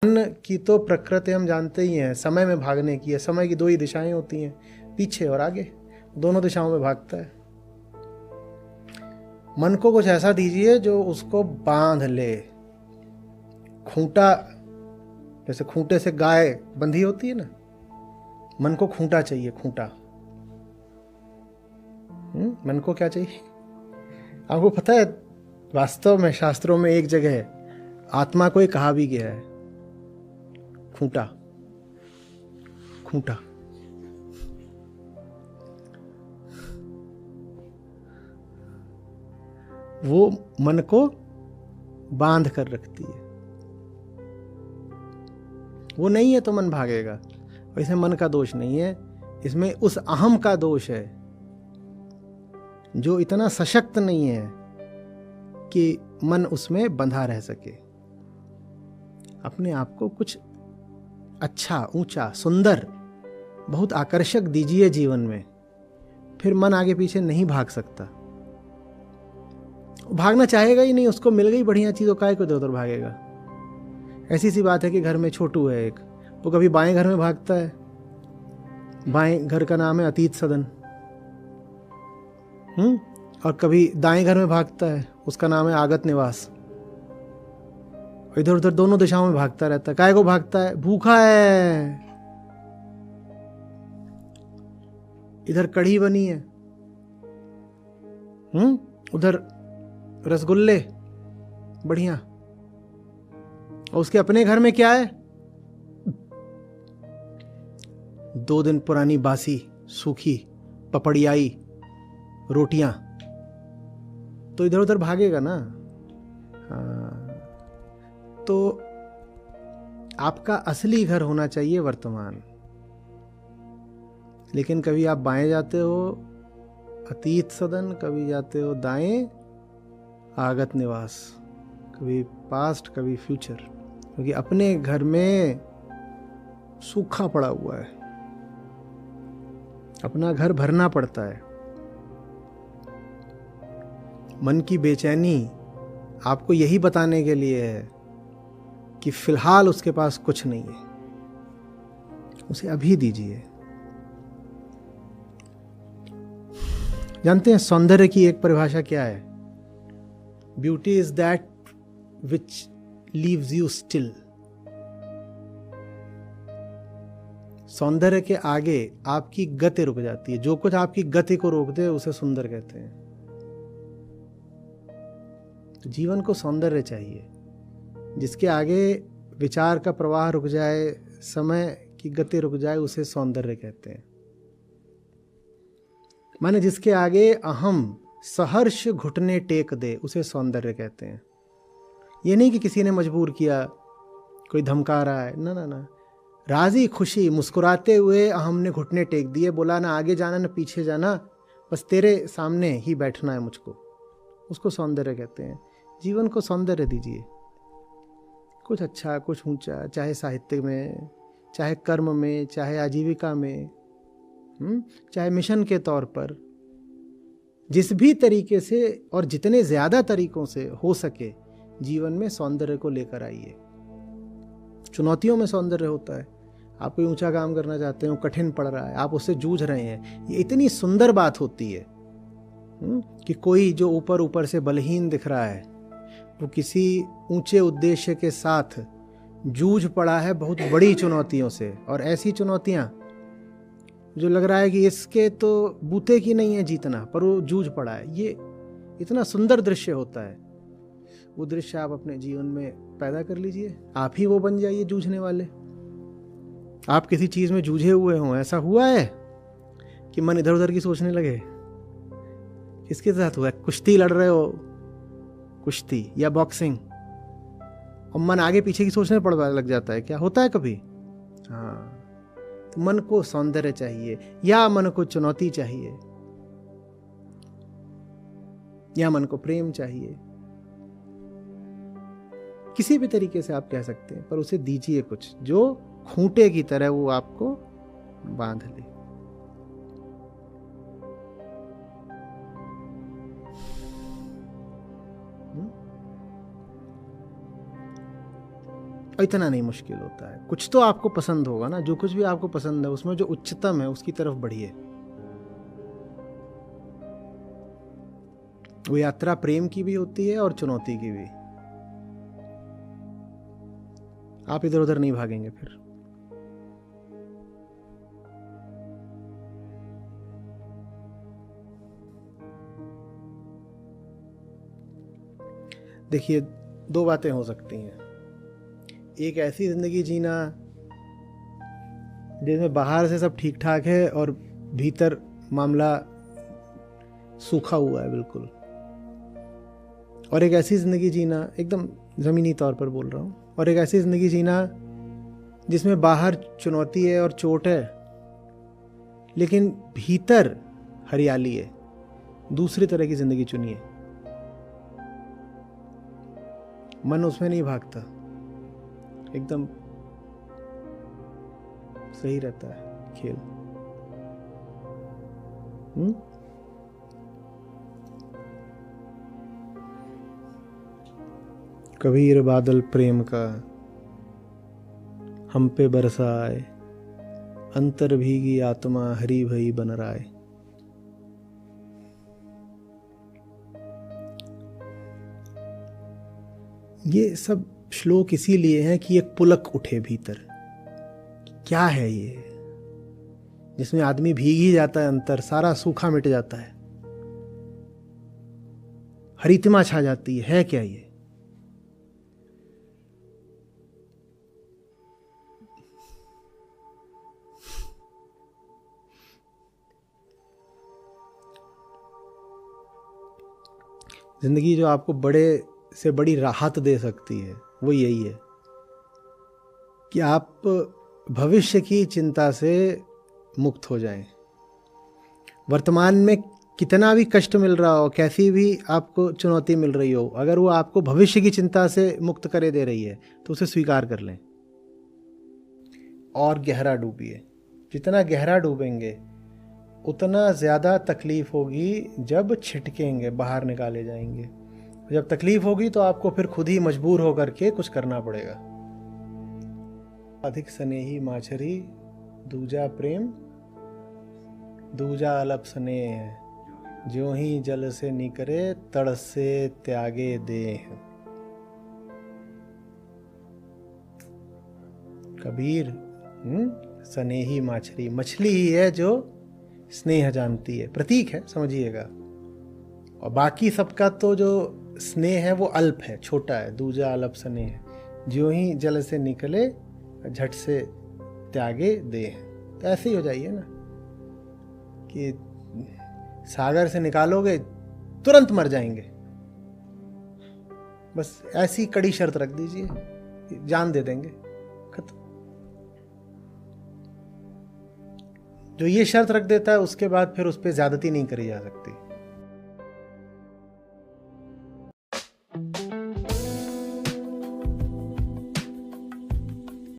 मन की तो प्रकृति हम जानते ही हैं, समय में भागने की है। समय की दो ही दिशाएं होती हैं, पीछे और आगे, दोनों दिशाओं में भागता है। मन को कुछ ऐसा दीजिए जो उसको बांध ले। खूंटा, जैसे खूंटे से गाय बंधी होती है ना, मन को खूंटा चाहिए, खूंटा। मन को क्या चाहिए? आपको पता है, वास्तव में शास्त्रों में एक जगह आत्मा को ही कहा भी गया है, खूंटा, खूंटा। वो मन को बांध कर रखती है। वो नहीं है तो मन भागेगा। और इसमें मन का दोष नहीं है, इसमें उस अहम का दोष है जो इतना सशक्त नहीं है कि मन उसमें बंधा रह सके। अपने आप को कुछ अच्छा, ऊंचा, सुंदर, बहुत आकर्षक दीजिए जीवन में, फिर मन आगे पीछे नहीं भाग सकता। भागना चाहेगा ही नहीं, उसको मिल गई बढ़िया चीज, काहे को इधर उधर भागेगा। ऐसी सी बात है कि घर में छोटू है एक, वो कभी बाएं घर में भागता है, बाएं घर का नाम है अतीत सदन, और कभी दाएं घर में भागता है, उसका नाम है आगत निवास। इधर उधर दोनों दिशाओं में भागता रहता है। काहे को भागता है? भूखा है। इधर कढ़ी बनी है, उधर रसगुल्ले बढ़िया, और उसके अपने घर में क्या है? 2 दिन पुरानी बासी सूखी पपड़ियाई रोटियां। तो इधर उधर भागेगा ना। हाँ, तो आपका असली घर होना चाहिए वर्तमान। लेकिन कभी आप बाएं जाते हो अतीत सदन, कभी जाते हो दाएं आगत निवास, कभी पास्ट कभी फ्यूचर, क्योंकि अपने घर में सूखा पड़ा हुआ है। अपना घर भरना पड़ता है। मन की बेचैनी आपको यही बताने के लिए है कि फिलहाल उसके पास कुछ नहीं है, उसे अभी दीजिए। जानते हैं सौंदर्य की एक परिभाषा क्या है? Beauty is that which leaves you still. सौंदर्य के आगे आपकी गति रुक जाती है। जो कुछ आपकी गति को रोक दे उसे सुंदर कहते हैं। तो जीवन को सौंदर्य चाहिए। जिसके आगे विचार का प्रवाह रुक जाए, समय की गति रुक जाए, उसे सौंदर्य कहते हैं। माने जिसके आगे अहम सहर्ष घुटने टेक दे, उसे सौंदर्य कहते हैं। ये नहीं कि किसी ने मजबूर किया, कोई धमका रहा है, ना ना ना, राजी खुशी मुस्कुराते हुए अहम ने घुटने टेक दिए, बोला ना आगे जाना ना पीछे जाना, बस तेरे सामने ही बैठना है मुझको, उसको सौंदर्य कहते हैं। जीवन को सौंदर्य दीजिए, कुछ अच्छा, कुछ ऊंचा, चाहे साहित्य में, चाहे कर्म में, चाहे आजीविका में, चाहे मिशन के तौर पर। जिस भी तरीके से और जितने ज्यादा तरीकों से हो सके जीवन में सौंदर्य को लेकर आइए। चुनौतियों में सौंदर्य होता है। आप कोई ऊंचा काम करना चाहते हो, कठिन पड़ रहा है, आप उससे जूझ रहे हैं, ये इतनी सुंदर बात होती है कि कोई जो ऊपर ऊपर से बलहीन दिख रहा है, वो किसी ऊंचे उद्देश्य के साथ जूझ पड़ा है बहुत बड़ी चुनौतियों से। और ऐसी चुनौतियां जो लग रहा है कि इसके तो बूते की नहीं है जीतना, पर वो जूझ पड़ा है। ये इतना सुंदर दृश्य होता है। वो दृश्य आप अपने जीवन में पैदा कर लीजिए। आप ही वो बन जाइए जूझने वाले। आप किसी चीज में जूझे हुए हों, ऐसा हुआ है कि मन इधर उधर की सोचने लगे? किसके साथ हुआ है? कुश्ती लड़ रहे हो, कुश्ती या बॉक्सिंग, और मन आगे पीछे की सोचने पड़ लग जाता है। क्या होता है कभी? हाँ, तो मन को सौंदर्य चाहिए, या मन को चुनौती चाहिए, या मन को प्रेम चाहिए। किसी भी तरीके से आप कह सकते हैं, पर उसे दीजिए कुछ जो खूंटे की तरह वो आपको बांध ले। इतना नहीं मुश्किल होता है। कुछ तो आपको पसंद होगा ना, जो कुछ भी आपको पसंद है उसमें जो उच्चतम है उसकी तरफ बढ़िए। वो यात्रा प्रेम की भी होती है और चुनौती की भी। आप इधर उधर नहीं भागेंगे फिर। देखिए, दो बातें हो सकती हैं। एक ऐसी जिंदगी जीना जिसमें बाहर से सब ठीक ठाक है और भीतर मामला सूखा हुआ है बिल्कुल, और एक ऐसी जिंदगी जीना, एकदम जमीनी तौर पर बोल रहा हूँ, और एक ऐसी जिंदगी जीना जिसमें बाहर चुनौती है और चोट है लेकिन भीतर हरियाली है। दूसरी तरह की जिंदगी चुनिए। मन उसमें नहीं भागता, एकदम सही रहता है खेल। कबीर बादल प्रेम का हम पे बरसाए, अंतर भीगी आत्मा हरी भई बन राय। ये सब श्लोक इसीलिए हैं कि एक पुलक उठे भीतर। क्या है ये, जिसमें आदमी भीग ही जाता है, अंतर सारा सूखा मिट जाता है, हरितिमा छा जाती है क्या ये? जिंदगी जो आपको बड़े से बड़ी राहत दे सकती है वो यही है कि आप भविष्य की चिंता से मुक्त हो जाएं। वर्तमान में कितना भी कष्ट मिल रहा हो, कैसी भी आपको चुनौती मिल रही हो, अगर वो आपको भविष्य की चिंता से मुक्त करे दे रही है तो उसे स्वीकार कर लें और गहरा डूबिए। जितना गहरा डूबेंगे उतना ज़्यादा तकलीफ होगी जब छिटकेंगे, बाहर निकाले जाएंगे। जब तकलीफ होगी तो आपको फिर खुद ही मजबूर होकर के कुछ करना पड़ेगा। अधिक स्नेही माछरी दूजा प्रेम, दूजा अलप स्नेह, ज्यों ही जल से निकरे तड़ से त्यागे देह। कबीर स्नेही माछरी, मछली ही है जो स्नेह जानती है, प्रतीक है समझिएगा, और बाकी सबका तो जो स्नेह है वो अल्प है, छोटा है। दूजा अल्प स्नेह, ज्यों ही जल से निकले झट से त्यागे दे। तो ऐसे ही हो जाइए ना कि सागर से निकालोगे तुरंत मर जाएंगे, बस ऐसी कड़ी शर्त रख दीजिए, जान दे देंगे, खत्म। जो ये शर्त रख देता है उसके बाद फिर उस पर ज्यादती नहीं करी जा सकती।